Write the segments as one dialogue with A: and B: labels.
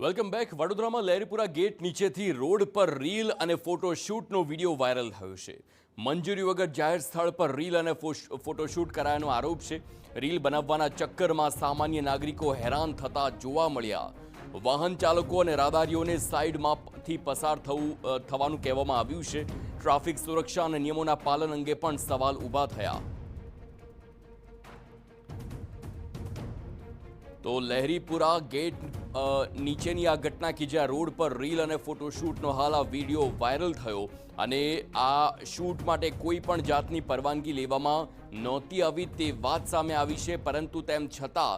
A: Welcome back. વડોદરામાં Laheripura gate નીચેથી road પર રીલ અને ફોટોશૂટનો વિડીયો વાયરલ થયો છે. મંજૂરી વગર જાહેર સ્થળ પર રીલ અને ફોટોશૂટ કરાયાનો આરોપ છે. રીલ બનાવવાના ચક્કરમાં સામાન્ય નાગરિકો હેરાન થતા જોવા મળ્યા. વાહન ચાલકો અને રાહદારીઓને સાઈડમાંથી પસાર થવાનું કહેવામાં આવ્યું છે. ટ્રાફિક સુરક્ષા અને નિયમોના પાલન અંગે પણ સવાલ ઊભા થયા. તો લહેરીપુરા ગેટ નીચેની આ ઘટના કે જ્યાં રોડ પર રીલ અને ફોટોશૂટનો હાલ આ વિડીયો વાયરલ થયો અને આ શૂટ માટે કોઈ પણ જાતની પરવાનગી લેવામાં નહોતી આવી તે વાત સામે આવી છે. પરંતુ તેમ છતાં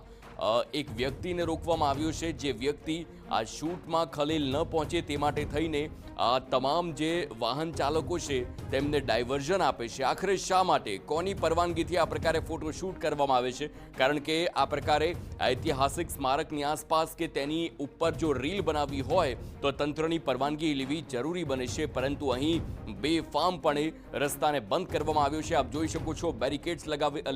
A: એક વ્યક્તિને રોકવામાં આવ્યો છે. જે વ્યક્તિ આ શૂટમાં ખલેલ ન પહોંચે તે માટે થઈને આ તમામ જે વાહન ચાલકો છે તેમને ડાયવર્ઝન આપે છે. આખરે શા માટે, કોની પરવાનગીથી આ પ્રકારે ફોટોશૂટ કરવામાં આવે છે? કારણ કે આ પ્રકારે ઐતિહાસિક સ્મારકની આસપાસ કે તેની ઉપર જો રીલ બનાવવી હોય તો તંત્રની પરવાનગી લેવી જરૂરી બને છે. પરંતુ અહીં બેફામપણે રસ્તાને બંધ કરવામાં આવ્યો છે. આપ જોઈ શકો છો, બેરિકેડ્સ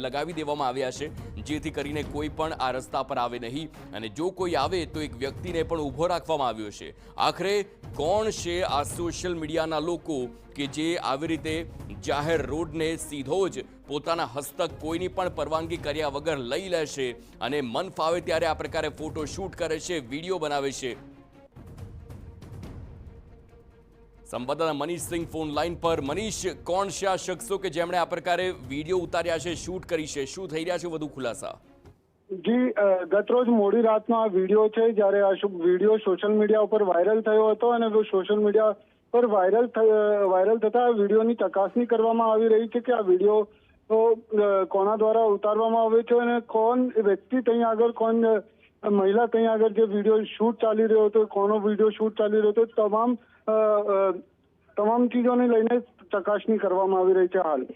A: લગાવી દેવામાં આવ્યા છે જેથી કરીને કોઈ પણ આ રસ્તા પર આવે નહીં. અને જો કોઈ આવે તો એક વ્યક્તિને પણ ઊભો રાખવામાં આવ્યો છે. આખરે કોણ છે આ સોશિયલ મીડિયાના લોકો કે જે આવી રીતે જાહેર રોડને સીધો જ પોતાના હસ્તક કોઈની પણ પરવાનગી કર્યા વગર લઈ લે છે અને મન ફાવે ત્યારે આ પ્રકારે ફોટોશૂટ કરે છે, વિડીયો બનાવે છે? સંવાદદાતા મનીષ સિંહ ફોન લાઈન પર. મનીષ, કોણ છે આ શખ્સો કે જેમણે આ પ્રકારે વિડીયો ઉતાર્યા છે, શૂટ કરી છે? શું થઈ રહ્યા છે વધુ ખુલાસા?
B: જી, ગતરોજ મોડી રાતનો આ વિડીયો છે, જ્યારે આ વિડીયો સોશિયલ મીડિયા ઉપર વાયરલ થયો હતો અને સોશિયલ મીડિયા પર વાયરલ થતા આ વિડીયોની ચકાસણી કરવામાં આવી રહી છે કે આ વિડીયો કોના દ્વારા ઉતારવામાં આવ્યો છે અને કોણ વ્યક્તિ ત્યાં આગળ, કોણ મહિલા ત્યાં આગળ જે વિડીયો શૂટ ચાલી રહ્યો હતો, કોનો વિડીયો શૂટ ચાલી રહ્યો હતો, તમામ ચીજોને લઈને ચકાસણી કરવામાં આવી રહી છે હાલ.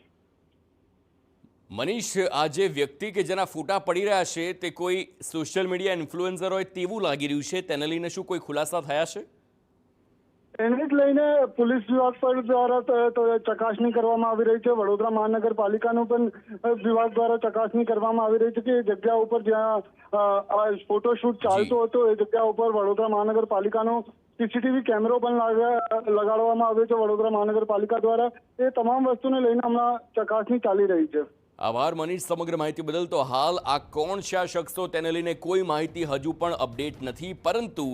A: મનીષ, આ જે વ્યક્તિ કે જેના ફોટા પડી રહ્યા છે તે કોઈ સોશિયલ મીડિયા ઇન્ફ્લુએન્સર હોય તેવું લાગી રહ્યું છે. તેને લઈને શું કોઈ ખુલાસા થયા છે?
B: એને જ લઈને પોલીસ વિભાગ પર દ્વારા ચકાસણી કરવામાં આવી રહી છે. વડોદરા મહાનગરપાલિકાનું પણ વિભાગ દ્વારા ચકાસણી કરવામાં આવી રહી છે કે એ જગ્યા ઉપર જ્યાં ફોટોશૂટ ચાલતો હતો એ જગ્યા ઉપર વડોદરા મહાનગરપાલિકાનો સીસીટીવી કેમેરો પણ લગાડવામાં આવ્યો છે વડોદરા મહાનગરપાલિકા દ્વારા. એ તમામ વસ્તુને લઈને હમણાં ચકાસણી ચાલી રહી છે.
A: આભાર મનીષ સમગ્ર માહિતી બદલ. તો હાલ આ કોણ છે આ શખ્સો તેને લઈને કોઈ માહિતી હજુ પણ અપડેટ નથી, પરંતુ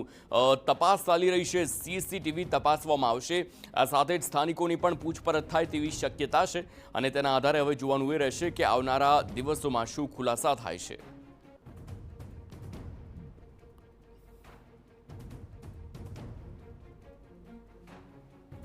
A: તપાસ ચાલી રહી છે. સીસીટીવી તપાસવામાં આવશે. આ સાથે જ સ્થાનિકોની પણ પૂછપરછ થાય તેવી શક્યતા છે અને તેના આધારે હવે જોવાનું એ રહેશે કે આવનારા દિવસોમાં શું ખુલાસા થાય છે.